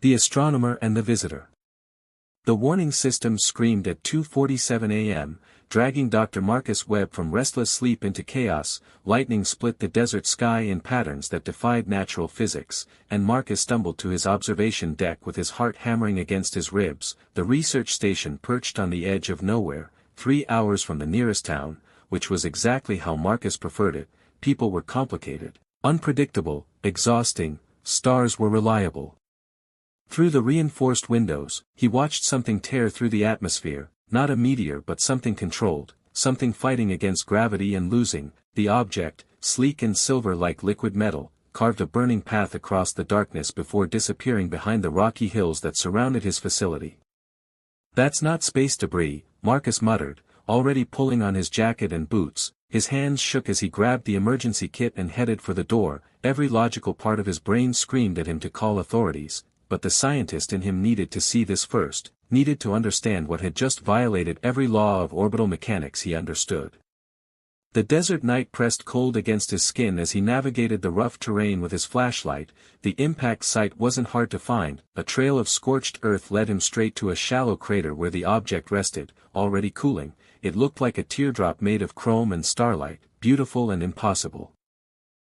The Astronomer and the Visitor. The warning system screamed at 2:47 a.m., dragging Dr. Marcus Webb from restless sleep into chaos. Lightning split the desert sky in patterns that defied natural physics, and Marcus stumbled to his observation deck with his heart hammering against his ribs. The research station perched on the edge of nowhere, 3 hours from the nearest town, which was exactly how Marcus preferred it. People were complicated, unpredictable, exhausting, stars were reliable. Through the reinforced windows, he watched something tear through the atmosphere, not a meteor but something controlled, something fighting against gravity and losing. The object, sleek and silver like liquid metal, carved a burning path across the darkness before disappearing behind the rocky hills that surrounded his facility. "That's not space debris," Marcus muttered, already pulling on his jacket and boots. His hands shook as he grabbed the emergency kit and headed for the door. Every logical part of his brain screamed at him to call authorities, but the scientist in him needed to see this first, needed to understand what had just violated every law of orbital mechanics he understood. The desert night pressed cold against his skin as he navigated the rough terrain with his flashlight. The impact site wasn't hard to find. A trail of scorched earth led him straight to a shallow crater where the object rested, already cooling. It looked like a teardrop made of chrome and starlight, beautiful and impossible.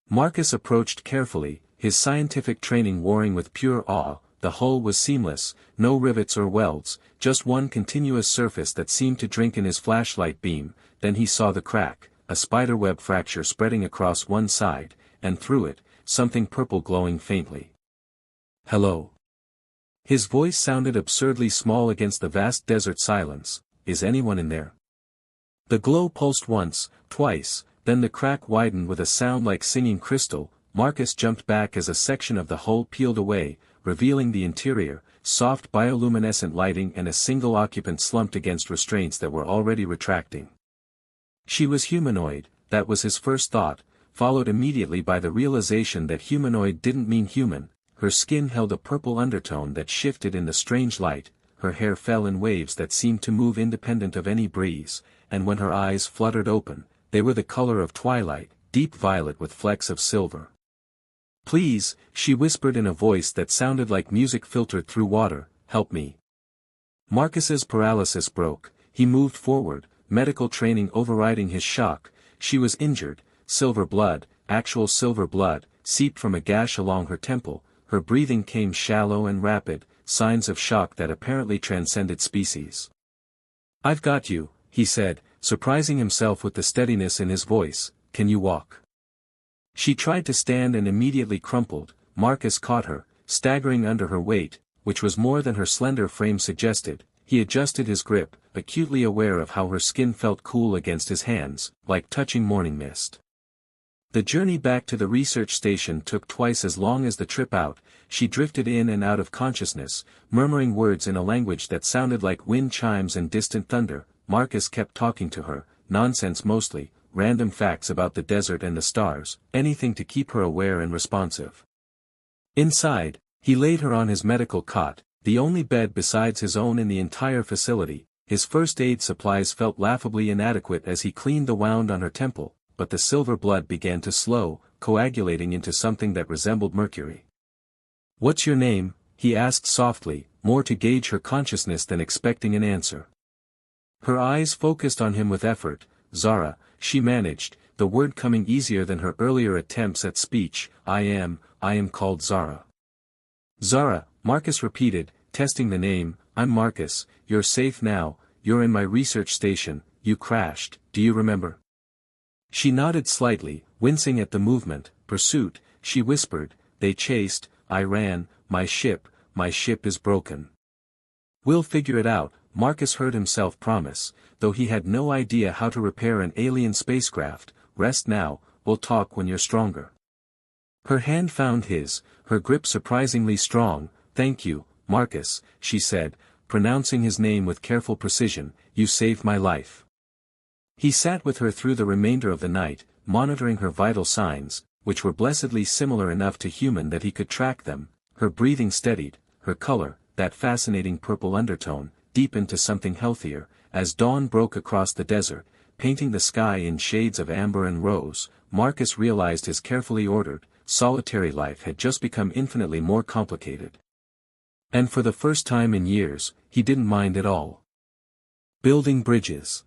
Marcus approached carefully, his scientific training warring with pure awe. The hull was seamless, no rivets or welds, just one continuous surface that seemed to drink in his flashlight beam. Then he saw the crack, a spiderweb fracture spreading across one side, and through it, something purple glowing faintly. "Hello." His voice sounded absurdly small against the vast desert silence. "Is anyone in there?" The glow pulsed once, twice, then the crack widened with a sound like singing crystal. Marcus jumped back as a section of the hull peeled away, revealing the interior, soft bioluminescent lighting and a single occupant slumped against restraints that were already retracting. She was humanoid, that was his first thought, followed immediately by the realization that humanoid didn't mean human. Her skin held a purple undertone that shifted in the strange light, her hair fell in waves that seemed to move independent of any breeze, and when her eyes fluttered open, they were the color of twilight, deep violet with flecks of silver. "Please," she whispered in a voice that sounded like music filtered through water, "help me." Marcus's paralysis broke. He moved forward, medical training overriding his shock. She was injured, silver blood, actual silver blood, seeped from a gash along her temple. Her breathing came shallow and rapid, signs of shock that apparently transcended species. "I've got you," he said, surprising himself with the steadiness in his voice. "Can you walk?" She tried to stand and immediately crumpled. Marcus caught her, staggering under her weight, which was more than her slender frame suggested. He adjusted his grip, acutely aware of how her skin felt cool against his hands, like touching morning mist. The journey back to the research station took twice as long as the trip out. She drifted in and out of consciousness, murmuring words in a language that sounded like wind chimes and distant thunder. Marcus kept talking to her, nonsense mostly, random facts about the desert and the stars, anything to keep her aware and responsive. Inside, he laid her on his medical cot, the only bed besides his own in the entire facility. His first aid supplies felt laughably inadequate as he cleaned the wound on her temple, but the silver blood began to slow, coagulating into something that resembled mercury. "What's your name?" he asked softly, more to gauge her consciousness than expecting an answer. Her eyes focused on him with effort. "Zara," she managed, the word coming easier than her earlier attempts at speech. I am called Zara." "Zara," Marcus repeated, testing the name. "I'm Marcus, you're safe now, you're in my research station, you crashed, do you remember?" She nodded slightly, wincing at the movement. "Pursuit," she whispered, "they chased, I ran, my ship is broken." "We'll figure it out," Marcus heard himself promise, though he had no idea how to repair an alien spacecraft. "Rest now, we'll talk when you're stronger." Her hand found his, her grip surprisingly strong. "Thank you, Marcus," she said, pronouncing his name with careful precision. "You saved my life." He sat with her through the remainder of the night, monitoring her vital signs, which were blessedly similar enough to human that he could track them. Her breathing steadied, her color, that fascinating purple undertone, deepened to something healthier. As dawn broke across the desert, painting the sky in shades of amber and rose, Marcus realized his carefully ordered, solitary life had just become infinitely more complicated. And for the first time in years, he didn't mind at all. Building bridges.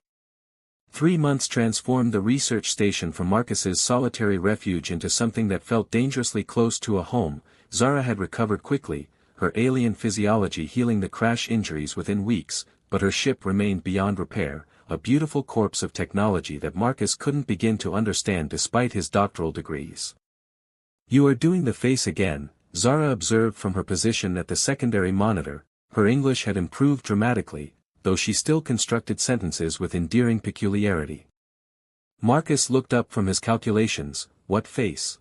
3 months transformed the research station from Marcus's solitary refuge into something that felt dangerously close to a home. Zara had recovered quickly, her alien physiology healing the crash injuries within weeks, but her ship remained beyond repair, a beautiful corpse of technology that Marcus couldn't begin to understand despite his doctoral degrees. "You are doing the face again," Zara observed from her position at the secondary monitor. Her English had improved dramatically, though she still constructed sentences with endearing peculiarity. Marcus looked up from his calculations. "What face?"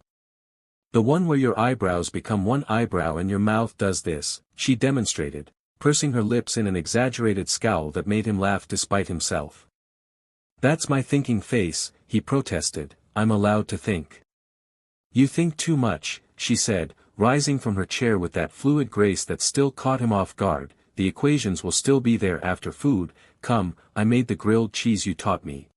"The one where your eyebrows become one eyebrow and your mouth does this," she demonstrated, pursing her lips in an exaggerated scowl that made him laugh despite himself. "That's my thinking face," he protested. "I'm allowed to think." "You think too much," she said, rising from her chair with that fluid grace that still caught him off guard. "The equations will still be there after food. Come, I made the grilled cheese you taught me."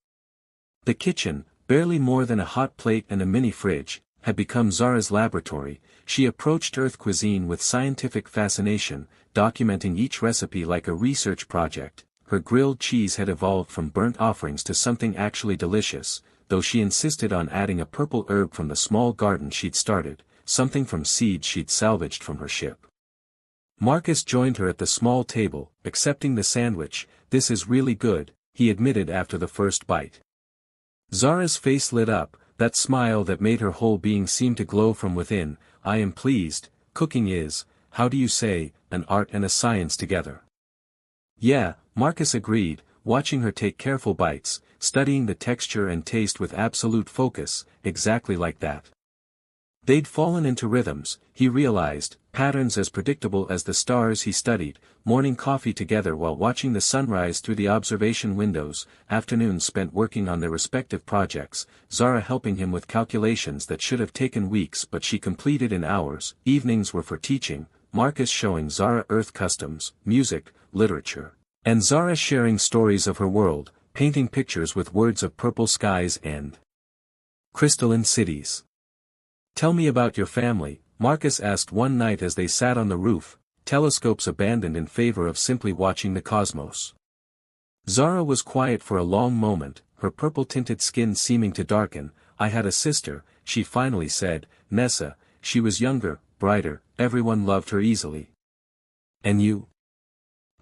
The kitchen, barely more than a hot plate and a mini fridge, had become Zara's laboratory. She approached Earth cuisine with scientific fascination, documenting each recipe like a research project. Her grilled cheese had evolved from burnt offerings to something actually delicious, though she insisted on adding a purple herb from the small garden she'd started, something from seeds she'd salvaged from her ship. Marcus joined her at the small table, accepting the sandwich. "This is really good," he admitted after the first bite. Zara's face lit up, that smile that made her whole being seem to glow from within. "I am pleased. Cooking is, how do you say, an art and a science together." "Yeah," Marcus agreed, watching her take careful bites, studying the texture and taste with absolute focus, exactly like that. They'd fallen into rhythms, he realized, patterns as predictable as the stars he studied, morning coffee together while watching the sunrise through the observation windows, afternoons spent working on their respective projects, Zara helping him with calculations that should have taken weeks but she completed in hours. Evenings were for teaching, Marcus showing Zara Earth customs, music, literature, and Zara sharing stories of her world, painting pictures with words of purple skies and crystalline cities. "Tell me about your family," Marcus asked one night as they sat on the roof, telescopes abandoned in favor of simply watching the cosmos. Zara was quiet for a long moment, her purple-tinted skin seeming to darken. "I had a sister," she finally said, "Nessa. She was younger, brighter, everyone loved her easily." "And you?"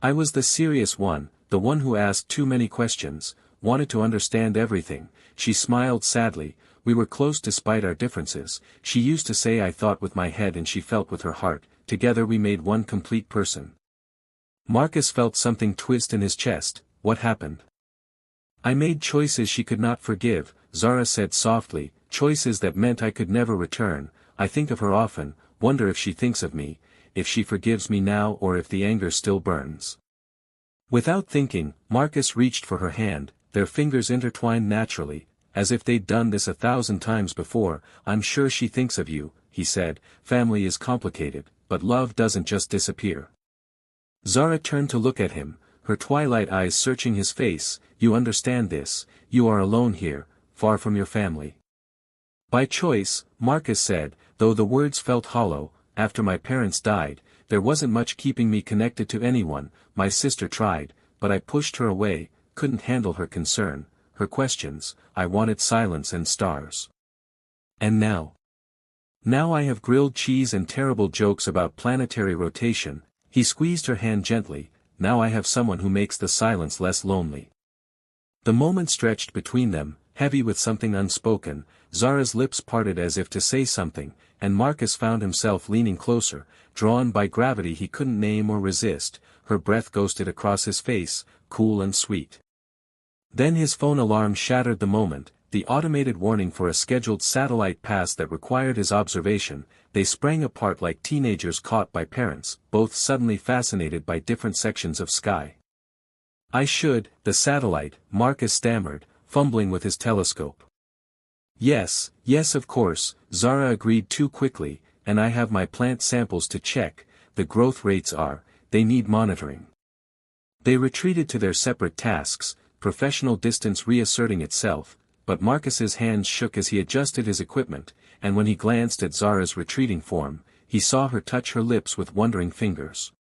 "I was the serious one, the one who asked too many questions, wanted to understand everything." She smiled sadly. "We were close despite our differences. She used to say I thought with my head and she felt with her heart. Together we made one complete person." Marcus felt something twist in his chest. "What happened?" "I made choices she could not forgive," Zara said softly, "choices that meant I could never return. I think of her often, wonder if she thinks of me, if she forgives me now or if the anger still burns." Without thinking, Marcus reached for her hand, their fingers intertwined naturally, as if they'd done this 1,000 times before. "I'm sure she thinks of you," he said. "Family is complicated, but love doesn't just disappear." Zara turned to look at him, her twilight eyes searching his face. "You understand this, you are alone here, far from your family." "By choice," Marcus said, though the words felt hollow. "After my parents died, there wasn't much keeping me connected to anyone. My sister tried, but I pushed her away, couldn't handle her concern, her questions. I wanted silence and stars. And now? Now I have grilled cheese and terrible jokes about planetary rotation." He squeezed her hand gently. "Now I have someone who makes the silence less lonely." The moment stretched between them, heavy with something unspoken. Zara's lips parted as if to say something, and Marcus found himself leaning closer, drawn by gravity he couldn't name or resist. Her breath ghosted across his face, cool and sweet. Then his phone alarm shattered the moment, the automated warning for a scheduled satellite pass that required his observation. They sprang apart like teenagers caught by parents, both suddenly fascinated by different sections of sky. The satellite," Marcus stammered, fumbling with his telescope. Yes, of course," Zara agreed too quickly, "and I have my plant samples to check. The growth rates they need monitoring." They retreated to their separate tasks, professional distance reasserting itself, but Marcus's hands shook as he adjusted his equipment, and when he glanced at Zara's retreating form, he saw her touch her lips with wondering fingers.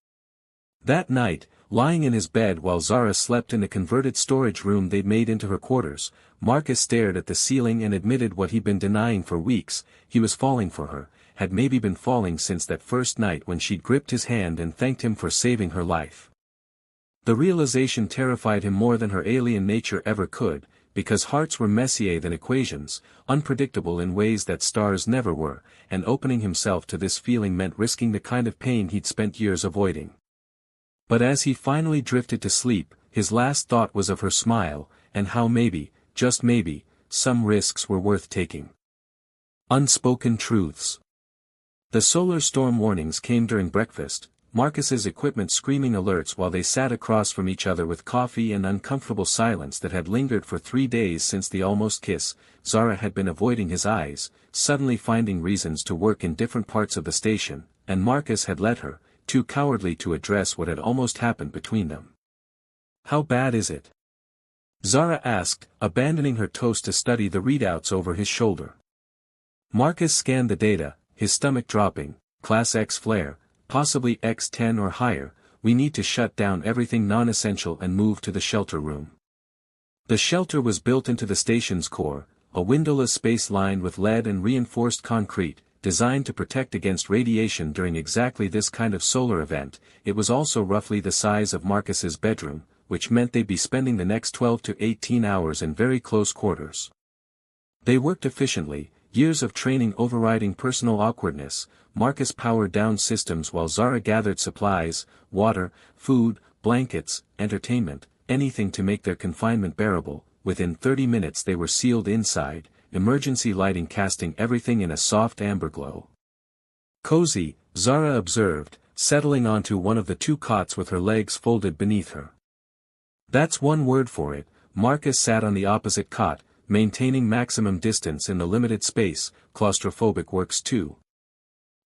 That night, lying in his bed while Zara slept in the converted storage room they'd made into her quarters, Marcus stared at the ceiling and admitted what he'd been denying for weeks: he was falling for her, had maybe been falling since that first night when she'd gripped his hand and thanked him for saving her life. The realization terrified him more than her alien nature ever could, because hearts were messier than equations, unpredictable in ways that stars never were, and opening himself to this feeling meant risking the kind of pain he'd spent years avoiding. But as he finally drifted to sleep, his last thought was of her smile, and how maybe, just maybe, some risks were worth taking. Unspoken truths. The solar storm warnings came during breakfast, Marcus's equipment screaming alerts while they sat across from each other with coffee and uncomfortable silence that had lingered for 3 days since the almost kiss. Zara had been avoiding his eyes, suddenly finding reasons to work in different parts of the station, and Marcus had let her, too cowardly to address what had almost happened between them. "How bad is it?" Zara asked, abandoning her toast to study the readouts over his shoulder. Marcus scanned the data, his stomach dropping. "Class X flare, possibly X10 or higher. We need to shut down everything non-essential and move to the shelter room." The shelter was built into the station's core, a windowless space lined with lead and reinforced concrete, designed to protect against radiation during exactly this kind of solar event. It was also roughly the size of Marcus's bedroom, which meant they'd be spending the next 12 to 18 hours in very close quarters. They worked efficiently, years of training overriding personal awkwardness. Marcus powered down systems while Zara gathered supplies, water, food, blankets, entertainment, anything to make their confinement bearable. Within 30 minutes they were sealed inside, emergency lighting casting everything in a soft amber glow. "Cozy," Zara observed, settling onto one of the 2 cots with her legs folded beneath her. "That's one word for it." Marcus sat on the opposite cot, maintaining maximum distance in the limited space. "Claustrophobic works too."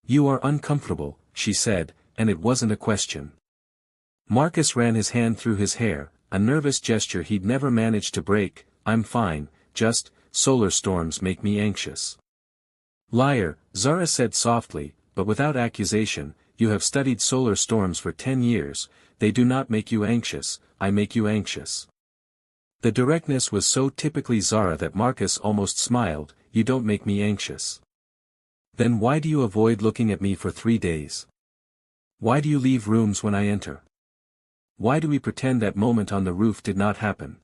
"You are uncomfortable," she said, and it wasn't a question. Marcus ran his hand through his hair, a nervous gesture he'd never managed to break. "I'm fine, just, solar storms make me anxious." "Liar," Zara said softly, but without accusation. "You have studied solar storms for 10 years, they do not make you anxious, I make you anxious." The directness was so typically Zara that Marcus almost smiled. "You don't make me anxious. Then why do you avoid looking at me for 3 days? Why do you leave rooms when I enter? Why do we pretend that moment on the roof did not happen?"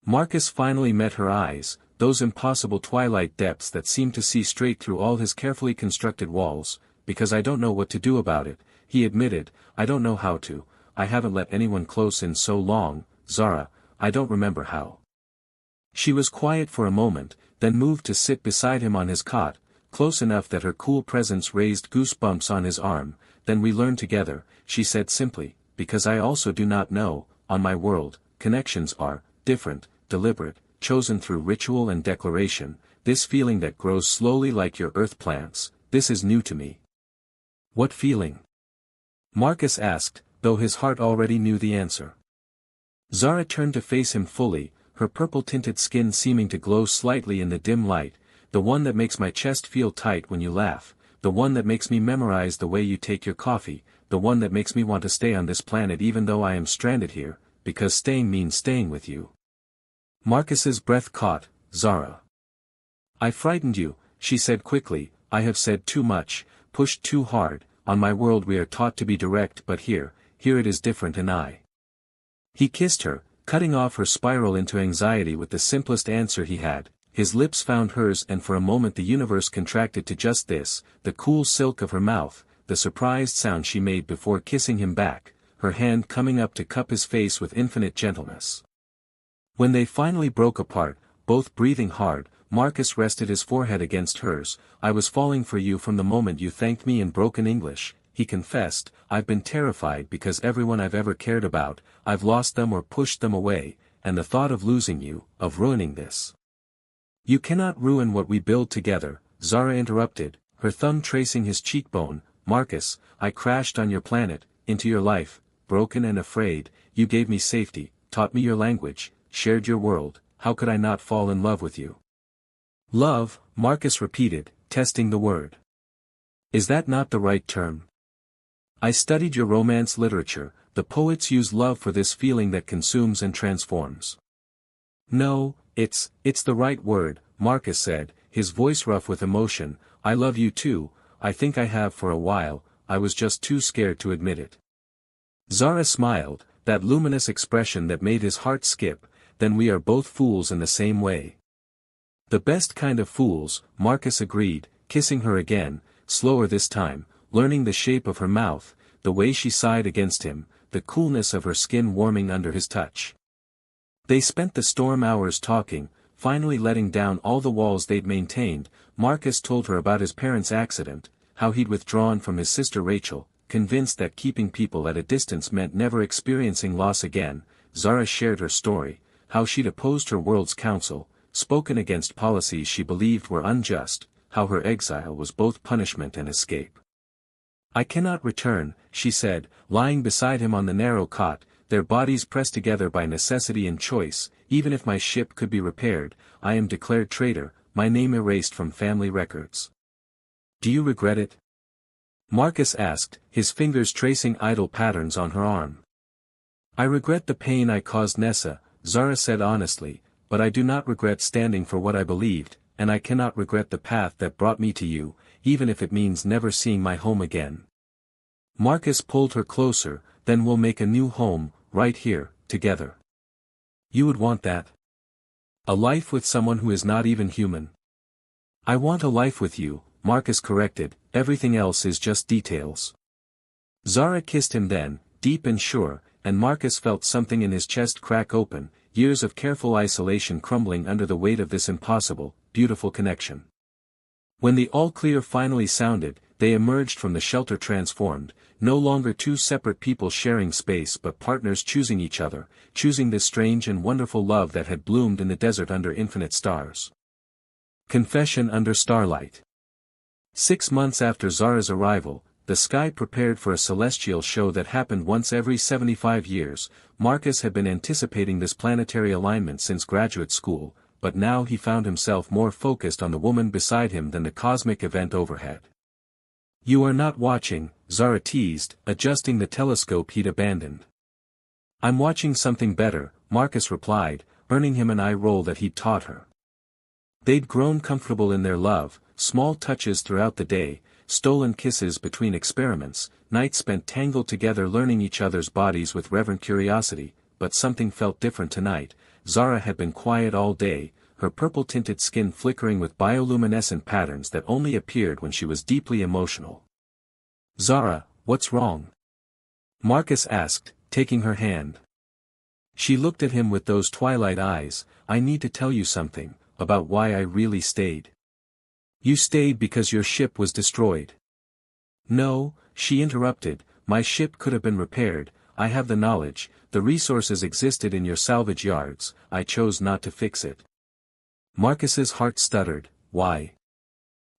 Marcus finally met her eyes, those impossible twilight depths that seemed to see straight through all his carefully constructed walls. "Because I don't know what to do about it," he admitted. "I don't know how to. I haven't let anyone close in so long, Zara, I don't remember how." She was quiet for a moment, then moved to sit beside him on his cot, close enough that her cool presence raised goosebumps on his arm. "Then we learn together," she said simply, "because I also do not know. On my world, connections are different, deliberate, chosen through ritual and declaration. This feeling that grows slowly like your earth plants, this is new to me." "What feeling?" Marcus asked, though his heart already knew the answer. Zara turned to face him fully, her purple-tinted skin seeming to glow slightly in the dim light. "The one that makes my chest feel tight when you laugh, the one that makes me memorize the way you take your coffee, the one that makes me want to stay on this planet even though I am stranded here, because staying means staying with you." Marcus's breath caught. "Zara. I frightened you," she said quickly. "I have said too much, pushed too hard. On my world we are taught to be direct, but here it is different and I." He kissed her, cutting off her spiral into anxiety with the simplest answer he had. His lips found hers and for a moment the universe contracted to just this, the cool silk of her mouth, the surprised sound she made before kissing him back, her hand coming up to cup his face with infinite gentleness. When they finally broke apart, both breathing hard, Marcus rested his forehead against hers. "I was falling for you from the moment you thanked me in broken English," he confessed. "I've been terrified because everyone I've ever cared about, I've lost them or pushed them away, and the thought of losing you, of ruining this." "You cannot ruin what we build together," Zara interrupted, her thumb tracing his cheekbone. "Marcus, I crashed on your planet, into your life, broken and afraid. You gave me safety, taught me your language, shared your world. How could I not fall in love with you?" "Love," Marcus repeated, testing the word. "Is that not the right term?" I studied your romance literature, the poets use love for this feeling that consumes and transforms. No, it's the right word, Marcus said, his voice rough with emotion. I love you too, I think I have for a while, I was just too scared to admit it. Zara smiled, that luminous expression that made his heart skip. Then we are both fools in the same way. The best kind of fools, Marcus agreed, kissing her again, slower this time, learning the shape of her mouth, the way she sighed against him, the coolness of her skin warming under his touch. They spent the storm hours talking, finally letting down all the walls they'd maintained. Marcus told her about his parents' accident, how he'd withdrawn from his sister Rachel, convinced that keeping people at a distance meant never experiencing loss again. Zara shared her story, how she'd opposed her world's council, spoken against policies she believed were unjust, how her exile was both punishment and escape. I cannot return, she said, lying beside him on the narrow cot, their bodies pressed together by necessity and choice. Even if my ship could be repaired, I am declared traitor, my name erased from family records. Do you regret it? Marcus asked, his fingers tracing idle patterns on her arm. I regret the pain I caused Nessa, Zara said honestly, but I do not regret standing for what I believed, and I cannot regret the path that brought me to you, even if it means never seeing my home again. Marcus pulled her closer. Then we'll make a new home, right here, together. You would want that? A life with someone who is not even human. I want a life with you, Marcus corrected, everything else is just details. Zara kissed him then, deep and sure, and Marcus felt something in his chest crack open, years of careful isolation crumbling under the weight of this impossible, beautiful connection. When the all-clear finally sounded, they emerged from the shelter transformed, no longer two separate people sharing space but partners choosing each other, choosing this strange and wonderful love that had bloomed in the desert under infinite stars. Confession under starlight. 6 months after Zara's arrival, the sky prepared for a celestial show that happened once every 75 years. Marcus had been anticipating this planetary alignment since graduate school, but now he found himself more focused on the woman beside him than the cosmic event overhead. You are not watching, Zara teased, adjusting the telescope he'd abandoned. I'm watching something better, Marcus replied, earning him an eye roll that he'd taught her. They'd grown comfortable in their love, small touches throughout the day, stolen kisses between experiments, nights spent tangled together learning each other's bodies with reverent curiosity, but something felt different tonight. Zara had been quiet all day, her purple-tinted skin flickering with bioluminescent patterns that only appeared when she was deeply emotional. Zara, what's wrong? Marcus asked, taking her hand. She looked at him with those twilight eyes. I need to tell you something, about why I really stayed. You stayed because your ship was destroyed. No, she interrupted, my ship could have been repaired, I have the knowledge, the resources existed in your salvage yards, I chose not to fix it. Marcus's heart stuttered, why?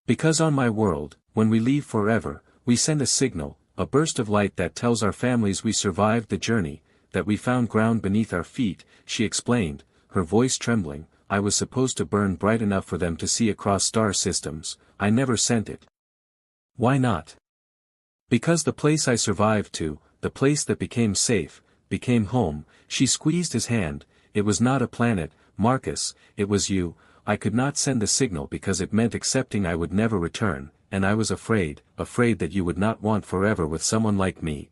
Because on my world, when we leave forever, we send a signal, a burst of light that tells our families we survived the journey, that we found ground beneath our feet, she explained, her voice trembling. I was supposed to burn bright enough for them to see across star systems, I never sent it. Why not? Because the place I survived to, the place that became safe, became home. She squeezed his hand. It was not a planet, Marcus, it was you. I could not send the signal because it meant accepting I would never return, and I was afraid that you would not want forever with someone like me.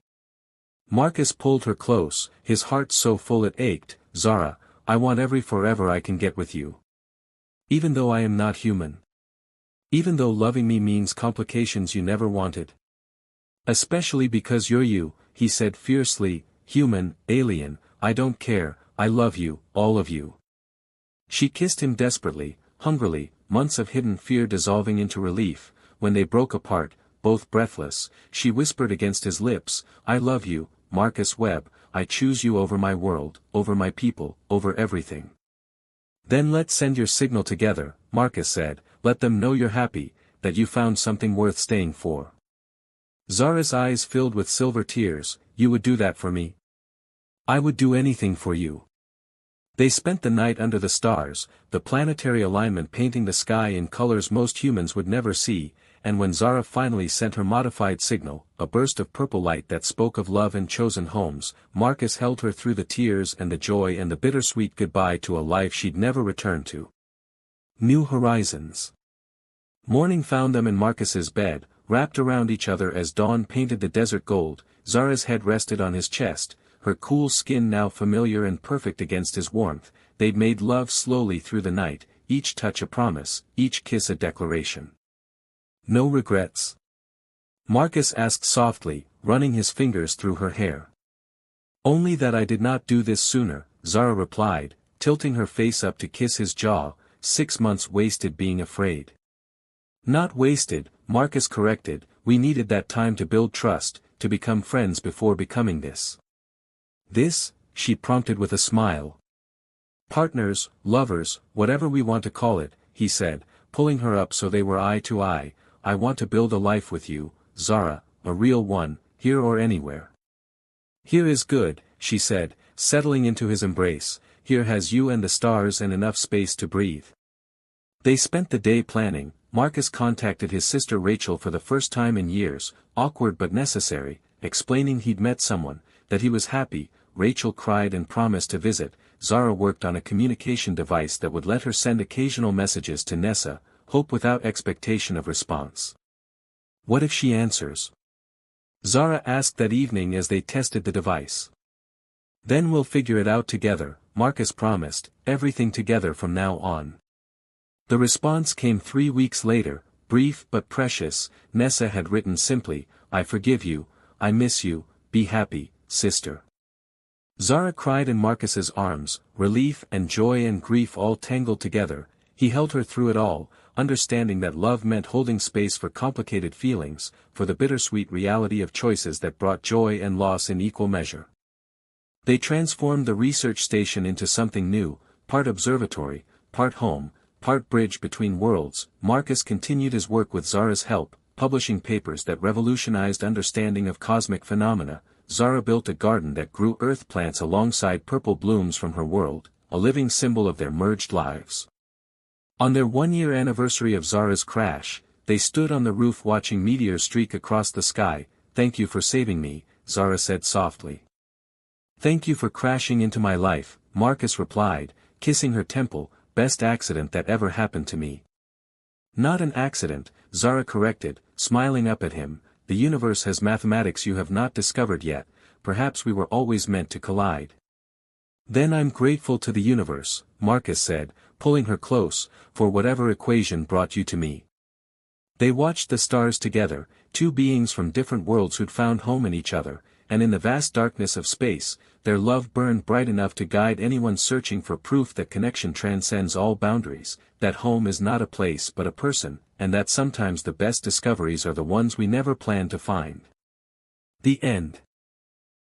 Marcus pulled her close, his heart so full it ached. Zara, I want every forever I can get with you. Even though I am not human. Even though loving me means complications you never wanted. Especially because you're you, he said fiercely, human, alien, I don't care, I love you, all of you. She kissed him desperately, hungrily, months of hidden fear dissolving into relief. When they broke apart, both breathless, she whispered against his lips, I love you, Marcus Webb, I choose you over my world, over my people, over everything. Then let's send your signal together, Marcus said, let them know you're happy, that you found something worth staying for. Zara's eyes filled with silver tears, you would do that for me? I would do anything for you. They spent the night under the stars, the planetary alignment painting the sky in colors most humans would never see, and when Zara finally sent her modified signal, a burst of purple light that spoke of love and chosen homes, Marcus held her through the tears and the joy and the bittersweet goodbye to a life she'd never return to. New horizons. Morning found them in Marcus's bed, wrapped around each other as dawn painted the desert gold. Zara's head rested on his chest, her cool skin now familiar and perfect against his warmth. They'd made love slowly through the night, each touch a promise, each kiss a declaration. No regrets? Marcus asked softly, running his fingers through her hair. Only that I did not do this sooner, Zara replied, tilting her face up to kiss his jaw. 6 months wasted being afraid. Not wasted, Marcus corrected, we needed that time to build trust, to become friends before becoming this. This, she prompted with a smile. Partners, lovers, whatever we want to call it, he said, pulling her up so they were eye to eye. I want to build a life with you, Zara, a real one, here or anywhere. Here is good, she said, settling into his embrace. Here has you and the stars and enough space to breathe. They spent the day planning. Marcus contacted his sister Rachel for the first time in years, awkward but necessary, explaining he'd met someone, that he was happy. Rachel cried and promised to visit. Zara worked on a communication device that would let her send occasional messages to Nessa, hope without expectation of response. What if she answers? Zara asked that evening as they tested the device. Then we'll figure it out together, Marcus promised, everything together from now on. The response came 3 weeks later, brief but precious. Nessa had written simply, I forgive you, I miss you, be happy, sister. Zara cried in Marcus's arms, relief and joy and grief all tangled together. He held her through it all, understanding that love meant holding space for complicated feelings, for the bittersweet reality of choices that brought joy and loss in equal measure. They transformed the research station into something new, part observatory, part home, part bridge between worlds. Marcus continued his work with Zara's help, publishing papers that revolutionized understanding of cosmic phenomena. Zara built a garden that grew earth plants alongside purple blooms from her world, a living symbol of their merged lives. On their 1-year anniversary of Zara's crash, they stood on the roof watching meteors streak across the sky. Thank you for saving me, Zara said softly. Thank you for crashing into my life, Marcus replied, kissing her temple. Best accident that ever happened to me. Not an accident, Zara corrected, smiling up at him. The universe has mathematics you have not discovered yet. Perhaps we were always meant to collide. Then I'm grateful to the universe, Marcus said, pulling her close, for whatever equation brought you to me. They watched the stars together, two beings from different worlds who'd found home in each other, and in the vast darkness of space, their love burned bright enough to guide anyone searching for proof that connection transcends all boundaries, that home is not a place but a person, and that sometimes the best discoveries are the ones we never planned to find. The end.